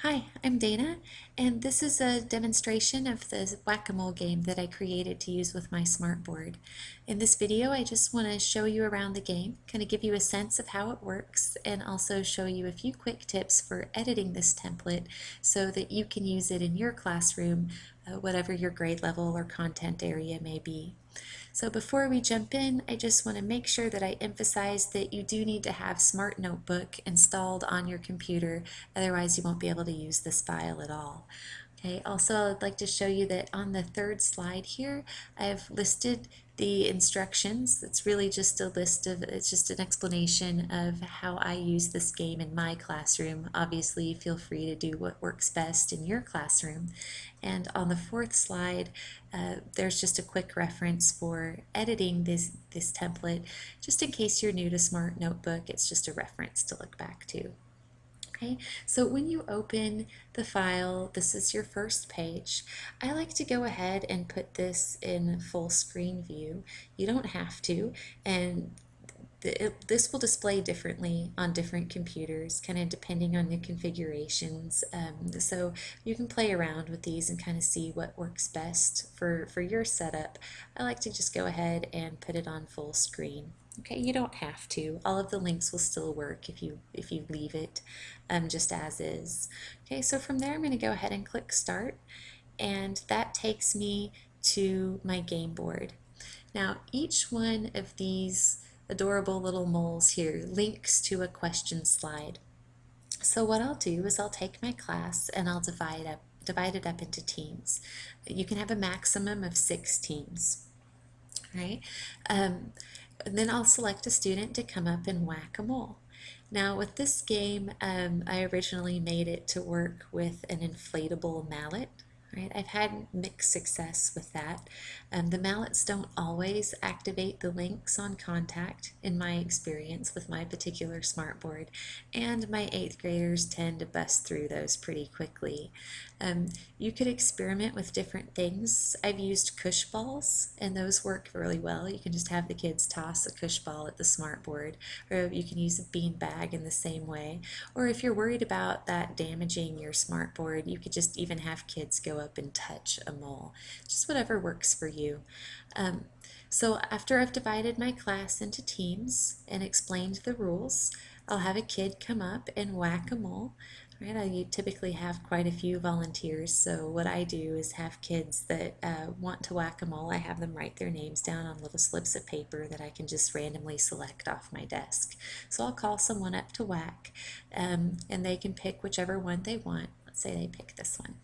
Hi, I'm Dana, and this is a demonstration of the Whack-A-Mole game that I created to use with my smartboard. In this video, I just want to show you around the game, kind of give you a sense of how it works, and also show you a few quick tips for editing this template so that you can use it in your classroom, whatever your grade level or content area may be. So before we jump in, I just want to make sure that I emphasize that you do need to have Smart Notebook installed on your computer, otherwise you won't be able to use this file at all. Okay, also I'd like to show you that on the third slide here, I've listed the instructions. It's really just a list of, it's just an explanation of how I use this game in my classroom. Obviously, feel free to do what works best in your classroom. And on the fourth slide, there's just a quick reference for editing this template. Just in case you're new to Smart Notebook, it's just a reference to look back to. Okay, so when you open the file, this is your first page. I like to go ahead and put this in full screen view. You don't have to, and this will display differently on different computers, kind of depending on the configurations. So you can play around with these and kind of see what works best for your setup. I like to just go ahead and put it on full screen. Okay, you don't have to. All of the links will still work if you leave it just as is. Okay, so from there I'm going to go ahead and click Start, and that takes me to my game board. Now each one of these adorable little moles here links to a question slide. So what I'll do is I'll take my class and I'll divide it up into teams. You can have a maximum of 6 teams, right? And then I'll select a student to come up and whack a mole. Now with this game, I originally made it to work with an inflatable mallet. Right? I've had mixed success with that. The mallets don't always activate the links on contact in my experience with my particular smartboard, and my 8th graders tend to bust through those pretty quickly. You could experiment with different things. I've used cush balls, and those work really well. You can just have the kids toss a cush ball at the smartboard, or you can use a bean bag in the same way. Or if you're worried about that damaging your smartboard, you could just even have kids go up and touch a mole. Just whatever works for you. So after I've divided my class into teams and explained the rules, I'll have a kid come up and whack a mole. Right, I typically have quite a few volunteers, so what I do is have kids that want to whack a mole. I have them write their names down on little slips of paper that I can just randomly select off my desk. So I'll call someone up to whack, and they can pick whichever one they want. Let's say they pick this one.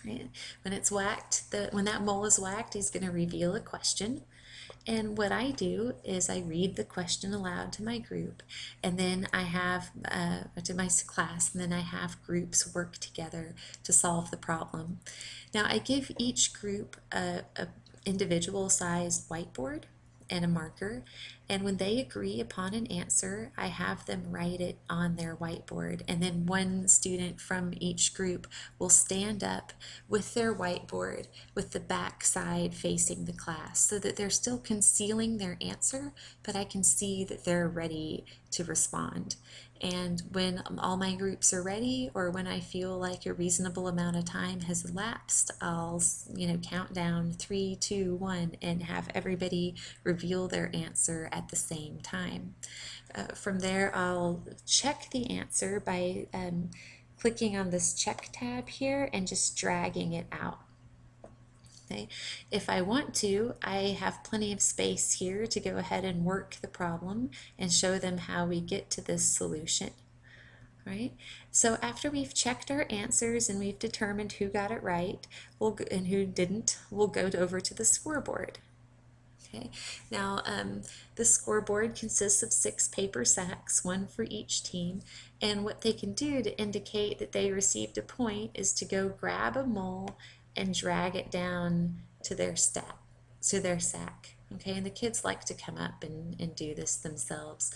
Right? When it's whacked, when that mole is whacked, he's going to reveal a question. And what I do is I read the question aloud to my group, and then I have to my class, and then I have groups work together to solve the problem. Now I give each group a individual sized whiteboard and a marker, and when they agree upon an answer, I have them write it on their whiteboard, and then one student from each group will stand up with their whiteboard with the back side facing the class so that they're still concealing their answer, but I can see that they're ready to respond. And when all my groups are ready, or when I feel like a reasonable amount of time has elapsed, I'll count down 3, 2, 1 and have everybody reveal their answer at the same time. From there, I'll check the answer by clicking on this check tab here and just dragging it out. Okay. If I want to, I have plenty of space here to go ahead and work the problem and show them how we get to this solution. Right? So after we've checked our answers and we've determined who got it right and who didn't, we'll go over to the scoreboard. Okay. Now the scoreboard consists of 6 paper sacks, 1 for each team, and what they can do to indicate that they received a point is to go grab a mole and drag it down to their sack. Okay, and the kids like to come up and do this themselves.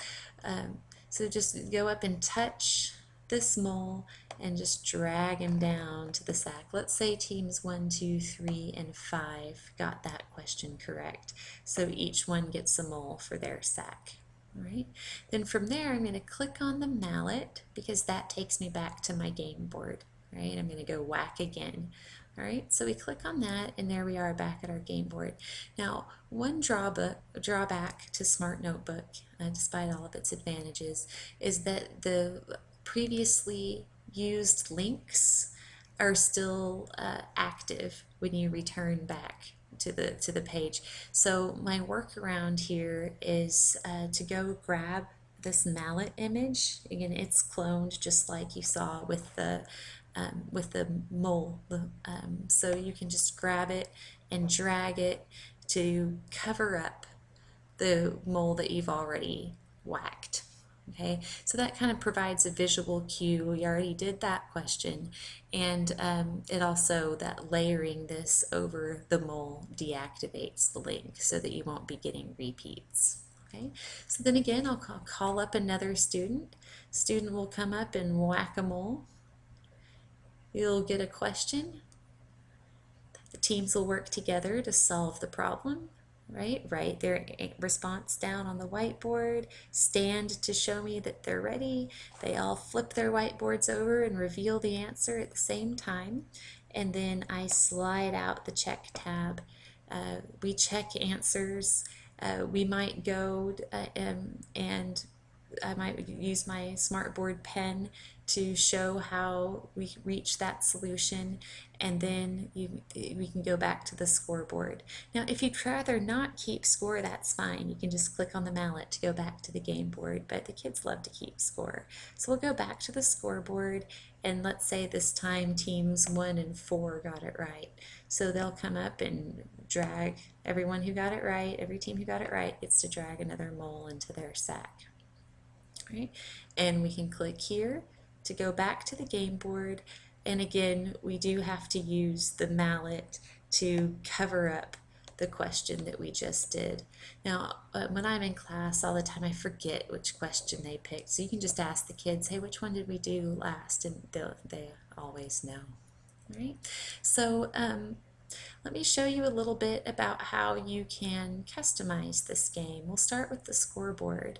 So just go up and touch this mole and just drag him down to the sack. Let's say teams 1, 2, 3, and 5 got that question correct. So each one gets a mole for their sack. All right, then from there I'm going to click on the mallet because that takes me back to my game board. Right, I'm going to go whack again. All right, so we click on that and there we are back at our game board. Now, one drawback to Smart Notebook, despite all of its advantages, is that the previously used links are still active when you return back to the page. So my workaround here is to go grab this mallet image. Again, it's cloned just like you saw with the mole. So you can just grab it and drag it to cover up the mole that you've already whacked. Okay, so that kind of provides a visual cue. We already did that question, and it also, that layering this over the mole deactivates the link so that you won't be getting repeats. Okay, so then again, I'll call up another student. Student will come up and whack a mole. You'll get a question. The teams will work together to solve the problem. Right? Write their response down on the whiteboard, stand to show me that they're ready. They all flip their whiteboards over and reveal the answer at the same time. And then I slide out the check tab. We check answers. We might go and I might use my Smartboard pen to show how we reach that solution, and then we can go back to the scoreboard. Now, if you'd rather not keep score, that's fine. You can just click on the mallet to go back to the game board, but the kids love to keep score. So we'll go back to the scoreboard, and let's say this time teams 1 and 4 got it right. So they'll come up and drag everyone who got it right, every team who got it right gets to drag another mole into their sack. Right? And we can click here to go back to the game board, and again we do have to use the mallet to cover up the question that we just did. Now when I'm in class all the time I forget which question they picked, so you can just ask the kids, hey, which one did we do last, and they always know. Right? So let me show you a little bit about how you can customize this game. We'll start with the scoreboard.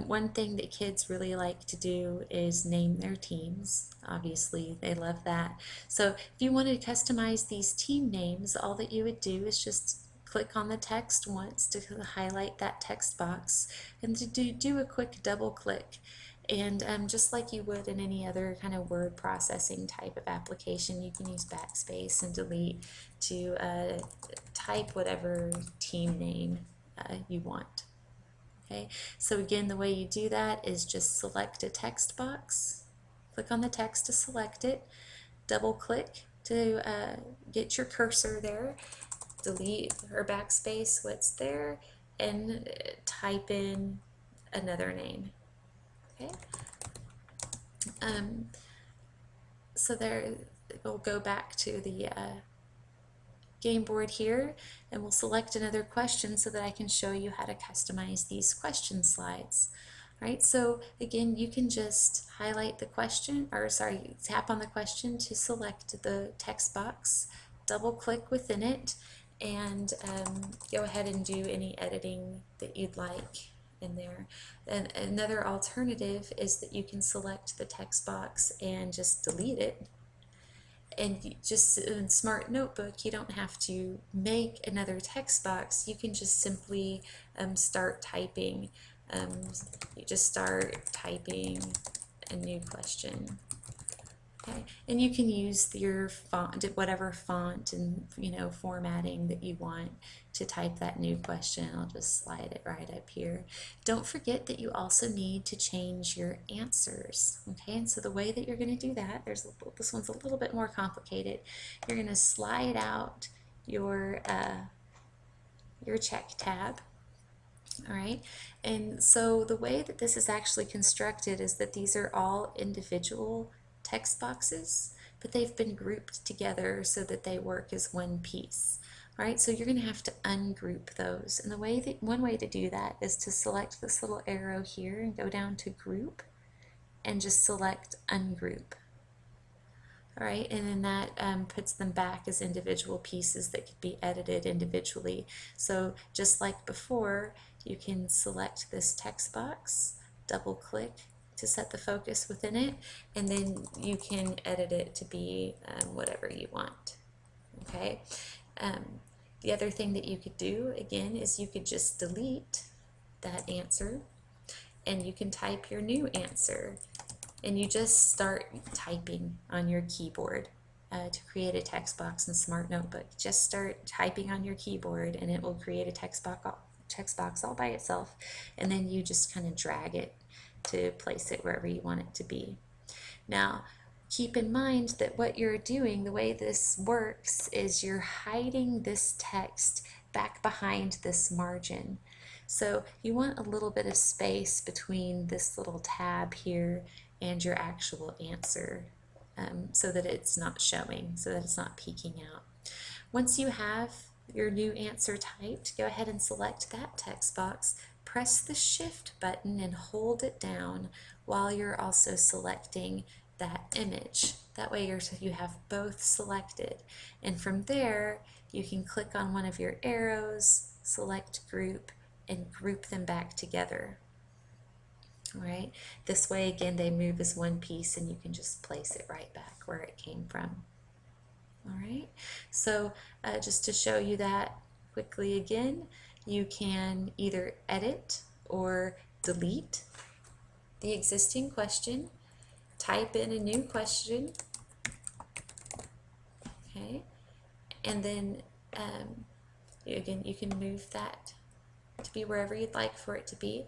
One thing that kids really like to do is name their teams. Obviously, they love that. So if you wanted to customize these team names, all that you would do is just click on the text once to highlight that text box, and to do a quick double click. And just like you would in any other kind of word processing type of application, you can use backspace and delete to type whatever team name you want. Okay, so again, the way you do that is just select a text box, click on the text to select it, double click to get your cursor there, delete or backspace what's there, and type in another name. Okay, so there we'll go back to the game board here, and we'll select another question so that I can show you how to customize these question slides. All right, so again, you can just highlight the question, or sorry, tap on the question to select the text box, double click within it, and go ahead and do any editing that you'd like in there. And another alternative is that you can select the text box and just delete it. And just in Smart Notebook, you don't have to make another text box. You can just simply start typing. You just start typing a new question. Okay, and you can use your font, whatever font and formatting that you want to type that new question. I'll just slide it right up here. Don't forget that you also need to change your answers. Okay, and so the way that you're going to do that, this one's a little bit more complicated. You're going to slide out your check tab. All right, and so the way that this is actually constructed is that these are all individual text boxes, but they've been grouped together so that they work as one piece. All right, so you're going to have to ungroup those, and one way to do that is to select this little arrow here and go down to Group and just select Ungroup. All right, and then that puts them back as individual pieces that could be edited individually. So just like before, you can select this text box, double click to set the focus within it, and then you can edit it to be whatever you want. Okay. The other thing that you could do again is you could just delete that answer and you can type your new answer, and you just start typing on your keyboard. To create a text box in Smart Notebook, just start typing on your keyboard and it will create a text box all by itself, and then you just kind of drag it to place it wherever you want it to be. Now keep in mind that what you're doing, the way this works, is you're hiding this text back behind this margin. So you want a little bit of space between this little tab here and your actual answer, so that it's not showing, so that it's not peeking out. Once you have your new answer typed, go ahead and select that text box, press the Shift button and hold it down while you're also selecting that image. That way you have both selected, and from there you can click on one of your arrows, select group, and group them back together. All right, this way again they move as one piece and you can just place it right back where it came from. All right, so just to show you that quickly again, you can either edit or delete the existing question, type in a new question, okay, and then again you can move that to be wherever you'd like for it to be.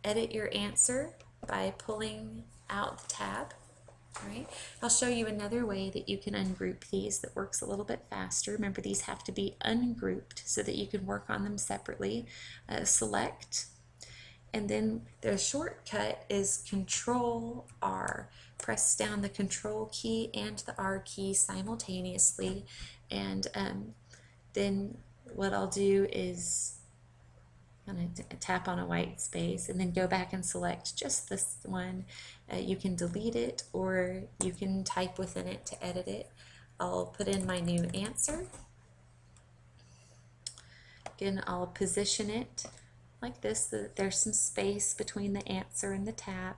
Edit your answer by pulling out the tab. All right. I'll show you another way that you can ungroup these that works a little bit faster. Remember, these have to be ungrouped so that you can work on them separately. Select, and then the shortcut is Control R. Press down the Control key and the R key simultaneously, and then what I'll do is kind of tap on a white space and then go back and select just this one. You can delete it or you can type within it to edit it. I'll put in my new answer. Again, I'll position it like this so that there's some space between the answer and the tab,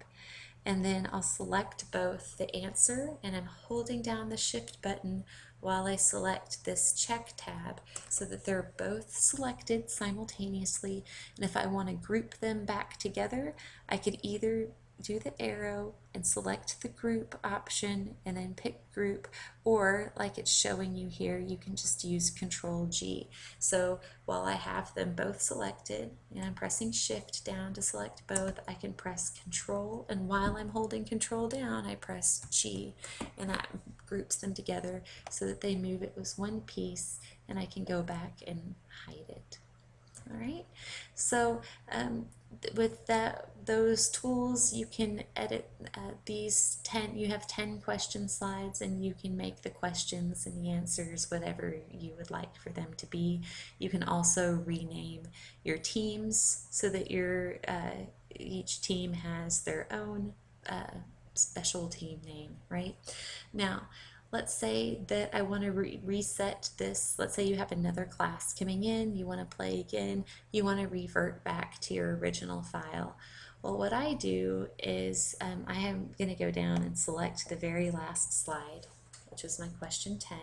and then I'll select both the answer, and I'm holding down the Shift button while I select this check tab so that they're both selected simultaneously. And if I want to group them back together, I could either do the arrow and select the group option and then pick group, or like it's showing you here, you can just use Control G. So while I have them both selected and I'm pressing Shift down to select both, I can press Control, and while I'm holding Control down, I press G, and that groups them together so that they move it as one piece, and I can go back and hide it. All right, so with those tools, you can edit these 10. You have 10 question slides, and you can make the questions and the answers whatever you would like for them to be. You can also rename your teams so that your each team has their own special team name. Right now, let's say that I want to reset this. Let's say you have another class coming in, you want to play again, you want to revert back to your original file. Well, what I do is I am going to go down and select the very last slide, which is my question 10.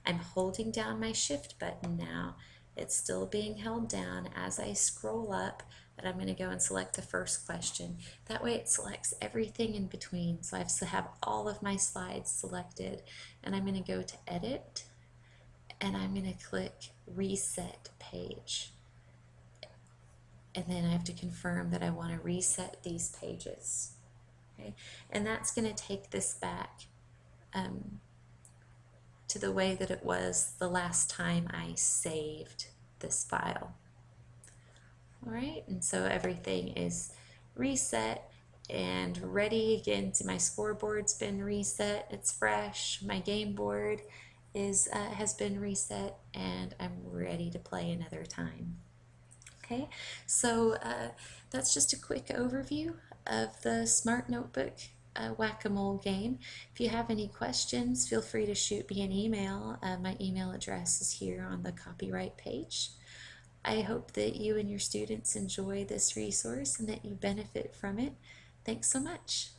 I'm holding down my Shift button now. It's still being held down as I scroll up, and I'm going to go and select the first question. That way it selects everything in between, so I have all of my slides selected, and I'm going to go to Edit, and I'm going to click Reset Page. And then I have to confirm that I want to reset these pages. Okay? And that's going to take this back to the way that it was the last time I saved this file. All right, and so everything is reset and ready again. To my scoreboard's been reset, it's fresh. My game board is has been reset, and I'm ready to play another time. Okay, so that's just a quick overview of the Smart Notebook Whack-A-Mole game. If you have any questions, feel free to shoot me an email. My email address is here on the copyright page. I hope that you and your students enjoy this resource and that you benefit from it. Thanks so much.